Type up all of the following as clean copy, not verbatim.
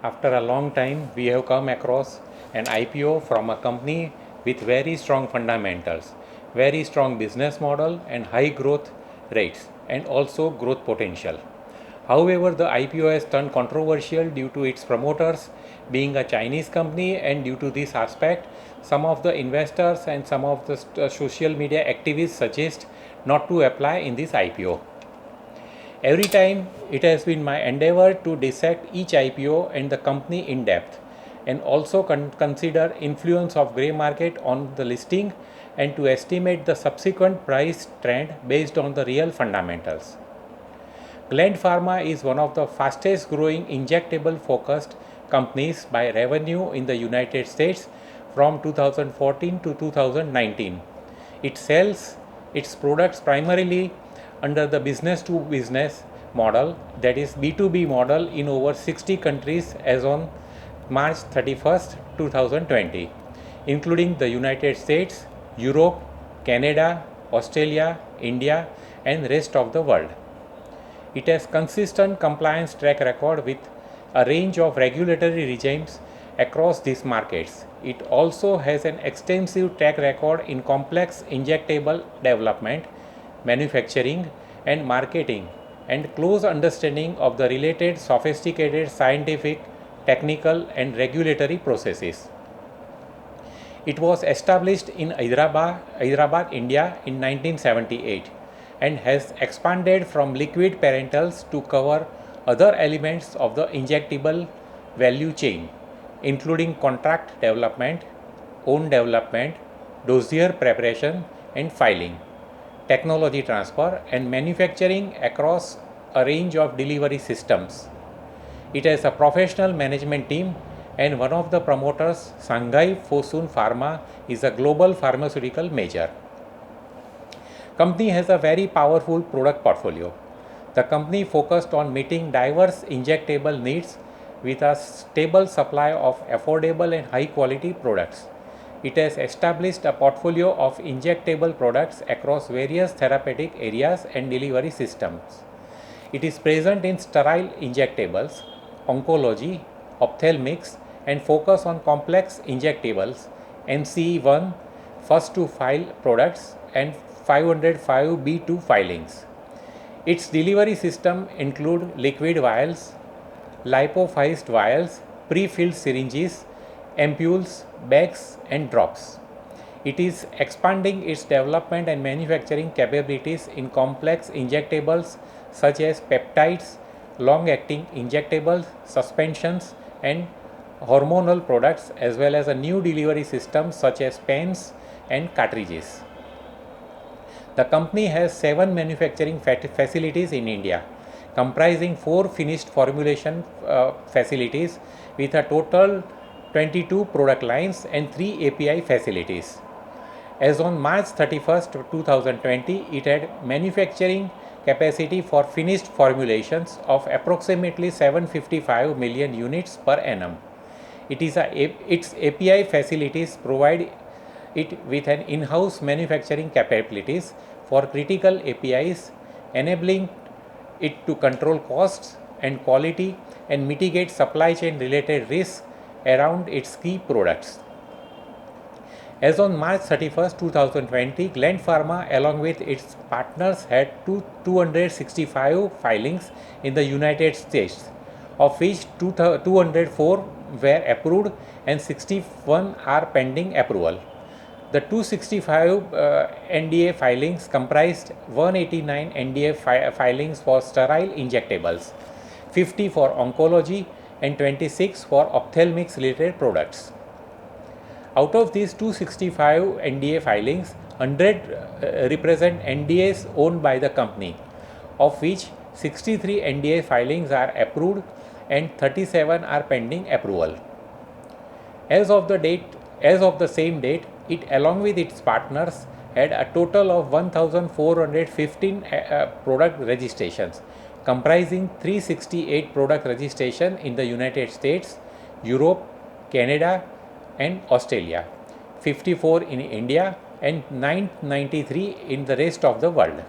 After a long time, we have come across an IPO from a company with very strong fundamentals, very strong business model, and high growth rates, and also growth potential. However, the IPO has turned controversial due to its promoters being a Chinese company, and due to this aspect, some of the investors and some of the social media activists suggest not to apply in this IPO. Every time it has been my endeavor to dissect each IPO and the company in depth, and also consider influence of grey market on the listing, and to estimate the subsequent price trend based on the real fundamentals. Gland Pharma is one of the fastest growing injectable focused companies by revenue in the United States from 2014 to 2019. It sells its products primarily under the business to business model, that is B2B model, in over 60 countries as on March 31st, 2020, including the United States, Europe, Canada, Australia, India, and rest of the world. It has consistent compliance track record with a range of regulatory regimes across these markets. It also has an extensive track record in complex injectable development, manufacturing, and marketing, and close understanding of the related sophisticated scientific, technical, and regulatory processes. It was established in Hyderabad, India in 1978, and has expanded from liquid parentals to cover other elements of the injectable value chain, including contract development, own development, dossier preparation and filing, technology transfer, and manufacturing across a range of delivery systems. It has a professional management team, and one of the promoters, Shanghai Fosun Pharma, is a global pharmaceutical major. Company has a very powerful product portfolio. The company focused on meeting diverse injectable needs with a stable supply of affordable and high quality products. It has established a portfolio of injectable products across various therapeutic areas and delivery systems. It is present in sterile injectables, oncology, ophthalmics, and focus on complex injectables, NCE1, first to file products, and 505B2 filings. Its delivery system include liquid vials, lipophized vials, pre-filled syringes, ampoules, bags, and drops. It is expanding its development and manufacturing capabilities in complex injectables such as peptides, long-acting injectables, suspensions, and hormonal products, as well as a new delivery systems such as pens and cartridges. The company has 7 manufacturing facilities in India, comprising 4 finished formulation facilities with a total 22 product lines and 3 API facilities. As on March 31st, 2020, it had manufacturing capacity for finished formulations of approximately 755 million units per annum. Its API facilities provide it with an in-house manufacturing capabilities for critical APIs, enabling it to control costs and quality and mitigate supply chain related risks around its key products. As on March 31st, 2020, Gland Pharma along with its partners had 265 filings in the United States, of which 204 were approved and 61 are pending approval. The 265 NDA filings comprised 189 NDA filings for sterile injectables, 50 for oncology, and 26 for ophthalmics related products. Out of these 265 NDA filings, 100 represent NDAs owned by the company, of which 63 NDA filings are approved and 37 are pending approval. As of the same date, it along with its partners had a total of 1415 product registrations, comprising 368 product registration in the United States, Europe, Canada, and Australia, 54 in India, and 993 in the rest of the world.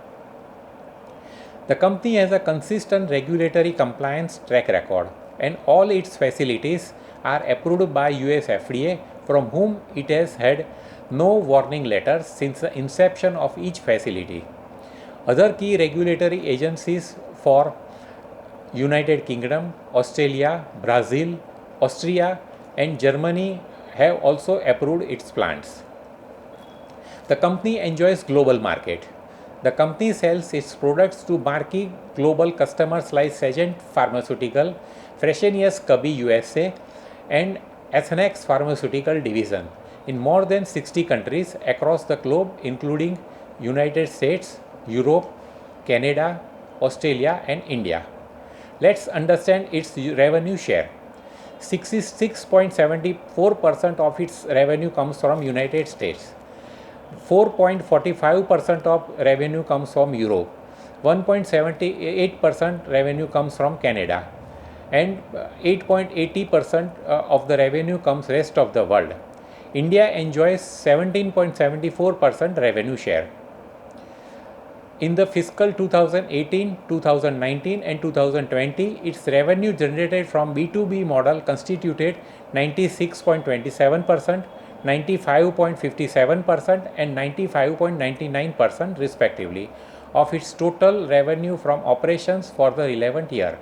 The company has a consistent regulatory compliance track record and all its facilities are approved by US FDA, from whom it has had no warning letters since the inception of each facility. Other key regulatory agencies for United Kingdom, Australia, Brazil, Austria and Germany have also approved its plants. The company enjoys global market. The company sells its products to marquee global customers like Sagent Pharmaceutical, Fresenius Kabi USA, and Athenex Pharmaceutical Division in more than 60 countries across the globe, including United States, Europe, Canada, Australia, and India. Let's understand its revenue share. 66.74% of its revenue comes from United States. 4.45% of revenue comes from Europe, 1.78% revenue comes from Canada, and 8.80% of the revenue comes rest of the world. India enjoys 17.74% revenue share. In the fiscal 2018, 2019 and 2020, its revenue generated from B2B model constituted 96.27%, 95.57% and 95.99% respectively of its total revenue from operations for the relevant year.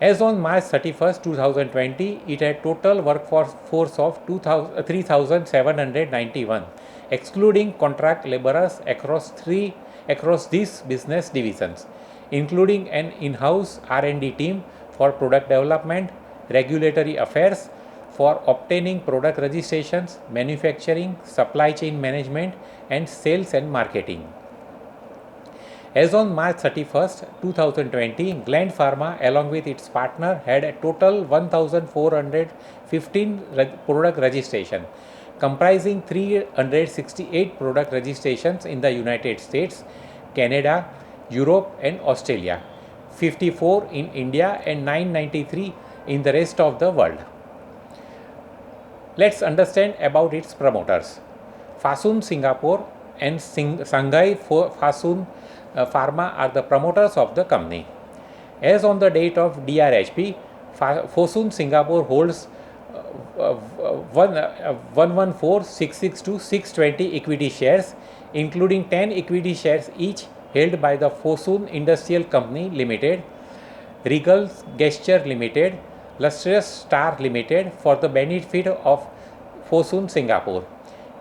As on March 31st, 2020, it had total workforce of 3,791, excluding contract laborers across these business divisions, including an in-house R&D team for product development, regulatory affairs, for obtaining product registrations, manufacturing, supply chain management, and sales and marketing. As on March 31st, 2020, Gland Pharma along with its partner had a total 1,415 product registration, comprising 368 product registrations in the United States, Canada, Europe and Australia, 54 in India and 993 in the rest of the world. Let's understand about its promoters. Fosun Singapore and Shanghai Fosun Pharma are the promoters of the company. As on the date of DRHP, Fosun Singapore holds 114,662,620 equity shares, including 10 equity shares each held by the Fosun Industrial Company Limited, Regal Gesture Limited, Lustrous Star Limited for the benefit of Fosun Singapore,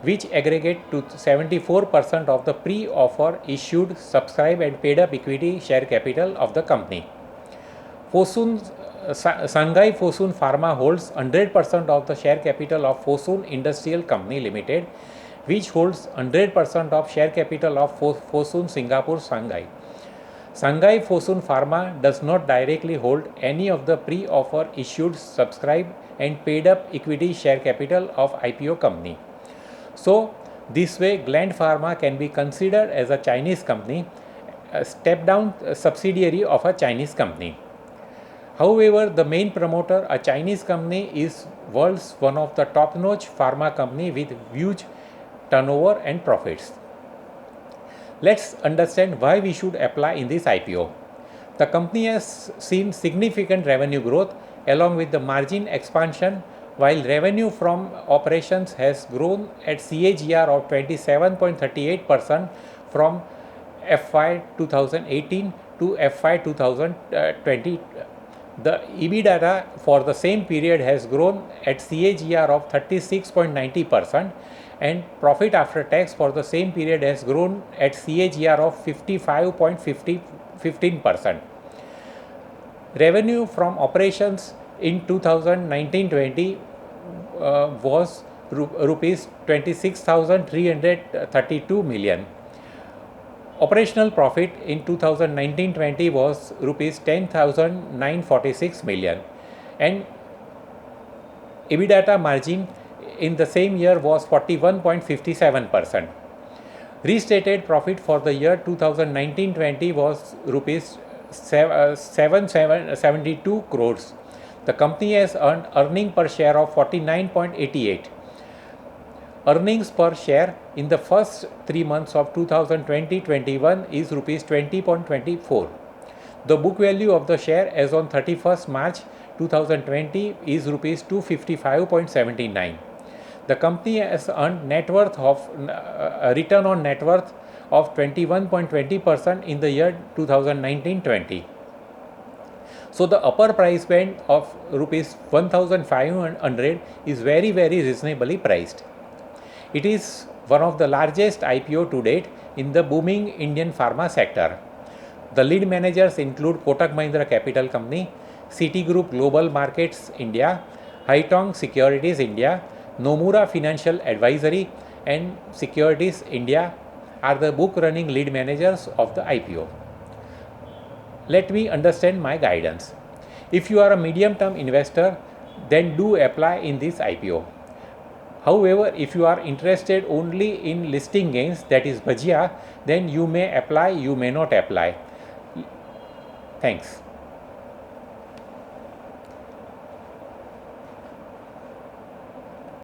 which aggregate to 74% of the pre-offer issued, subscribed and paid up equity share capital of the company. Shanghai Fosun Pharma holds 100% of the share capital of Fosun Industrial Company Limited, which holds 100% of share capital of Fosun Singapore Shanghai. Shanghai Fosun Pharma does not directly hold any of the pre-offer issued, subscribed and paid up equity share capital of IPO company. So, this way Gland Pharma can be considered as a Chinese company, a step-down subsidiary of a Chinese company. However, the main promoter, a Chinese company, is world's one of the top-notch pharma company with huge turnover and profits. Let's understand why we should apply in this IPO. The company has seen significant revenue growth along with the margin expansion, while revenue from operations has grown at CAGR of 27.38% from FY 2018 to FY 2020. The EBITDA for the same period has grown at CAGR of 36.90%, and profit after tax for the same period has grown at CAGR of 55.15%. Revenue from operations in 2019-20 was rupees 26,332 million. Operational profit in 2019-20 was rupees 10,946 million, and EBITDA margin in the same year was 41.57%. Restated profit for the year 2019-20 was rupees 772 crores. The company has earned earning per share of 49.88. Earnings per share in the first 3 months of 2020-21 is rupees 20.24. The book value of the share as on 31st March 2020 is rupees 255.79. The company has earned return on net worth of 21.20% in the year 2019-20. So the upper price band of rupees 1500 is very reasonably priced. It is one of the largest IPO to date in the booming Indian pharma sector. The lead managers include Kotak Mahindra Capital Company, Citigroup Global Markets India, Haitong Securities India, Nomura Financial Advisory and Securities India are the book running lead managers of the IPO. Let me understand my guidance. If you are a medium term investor, then do apply in this IPO. However, if you are interested only in listing gains, that is bhajia, then you may apply, you may not apply. Thanks.